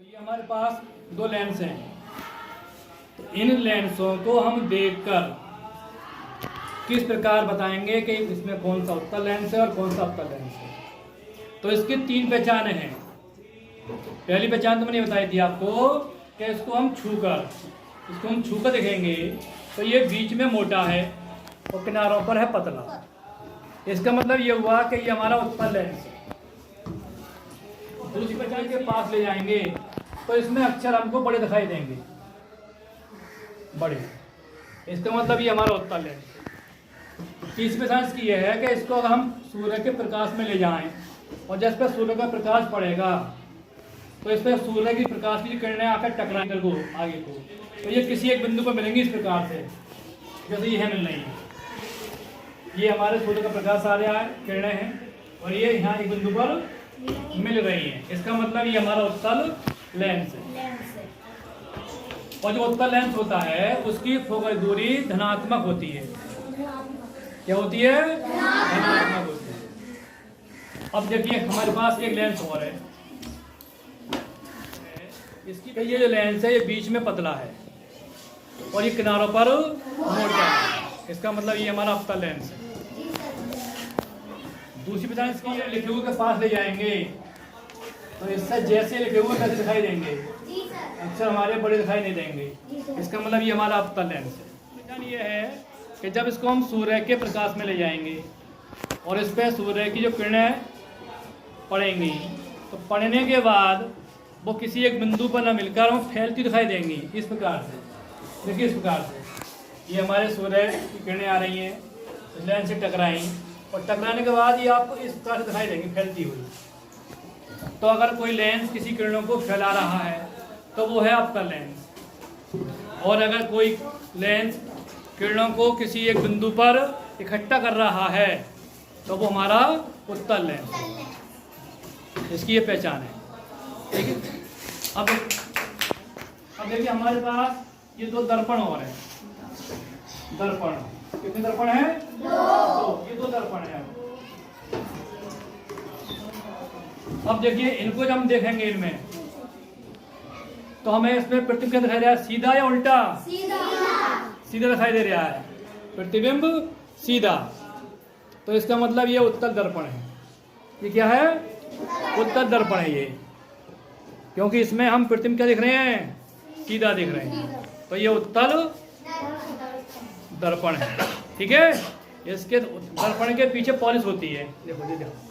तो ये हमारे पास दो लेंस हैं। तो इन लेंसों को हम देखकर किस प्रकार बताएंगे कि इसमें कौन सा उत्तल लेंस है और कौन सा अवतल लेंस है। तो इसकी तीन पहचानें हैं। पहली पहचान तो मैंने बताई थी आपको कि इसको हम छूकर देखेंगे तो ये बीच में मोटा है और किनारों पर है पतला। इसका मतलब ये हुआ कि ये हमारा उत्तल लेंस है। दूसरी पहचान के पास ले जाएंगे तो इसमें अक्षर हमको बड़े दिखाई देंगे, बड़े। इसका मतलब ये हमारा उत्तल लेंस है। तीसरी पहचान इसकी यह है कि इसको अगर हम सूर्य के प्रकाश में ले जाएं और जिस पर सूर्य का प्रकाश पड़ेगा तो इस पर सूर्य की प्रकाश की किरणें आकर टकराएंगे को आगे को, तो ये किसी एक बिंदु पर मिलेंगी इस प्रकार से, जैसे ये मिल रही है। ये हमारे सूर्य का प्रकाश आ रहा है, किरणें हैं, और ये यहाँ एक बिंदु पर मिल रही हैं। इसका मतलब ये हमारा उत्तल लेंस है। और जो उत्तल लेंस होता है उसकी फोकल दूरी धनात्मक होती है। क्या होती है? धनात्मक होती है। अब देखिए हमारे पास एक लेंस और है। इसकी ये जो लेंस है ये बीच में पतला है और ये किनारों पर मोटा है। इसका मतलब ये हमारा अवतल लेंस है। दूसरी पहचान इसकी ये लिखे हुए के पास ले जाएंगे तो इससे जैसे लिखे हुए कैसे दिखाई देंगे, अक्षर हमारे बड़े दिखाई नहीं देंगे। इसका मतलब ये हमारा अवतल लेंस है। पहचान ये है कि जब इसको हम सूर्य के प्रकाश में ले जाएंगे और इस पर सूर्य की जो किरणें पड़ेंगी तो पड़ने के बाद वो किसी एक बिंदु पर न मिलकर वो फैलती दिखाई देंगी इस प्रकार से। देखिए इस प्रकार से ये हमारे सूर्य की किरणें आ रही हैं, लेंस से टकराई और टकराने के बाद ये आपको इस प्रकार से दिखाई देंगी फैलती हुई। तो अगर कोई लेंस किसी किरणों को फैला रहा है तो वो है अवतल लेंस, और अगर कोई लेंस किरणों को किसी एक बिंदु पर इकट्ठा कर रहा है तो वो हमारा उत्तल लेंस है। इसकी ये पहचान है। ठीक है। अब देखिए हमारे पास ये दो दर्पण और हैं। दर्पण कितने दर्पण हैं? दो। ये दो दर्पण हैं। अब देखिए इनको जब हम देखेंगे इनमें तो हमें इसमें प्रतिबिंब दिखाई दे रहा है सीधा या उल्टा? सीधा दिखाई दे रहा है, प्रतिबिंब सीधा। तो इसका मतलब ये उत्तल दर्पण है। ये क्या है? उत्तल दर्पण है ये, क्योंकि इसमें हम प्रतिबिंब क्या देख रहे हैं? सीधा देख रहे हैं। तो ये उत्तल दर्पण है। ठीक है। इसके दर्पण के पीछे पॉलिश होती है। देखो देखो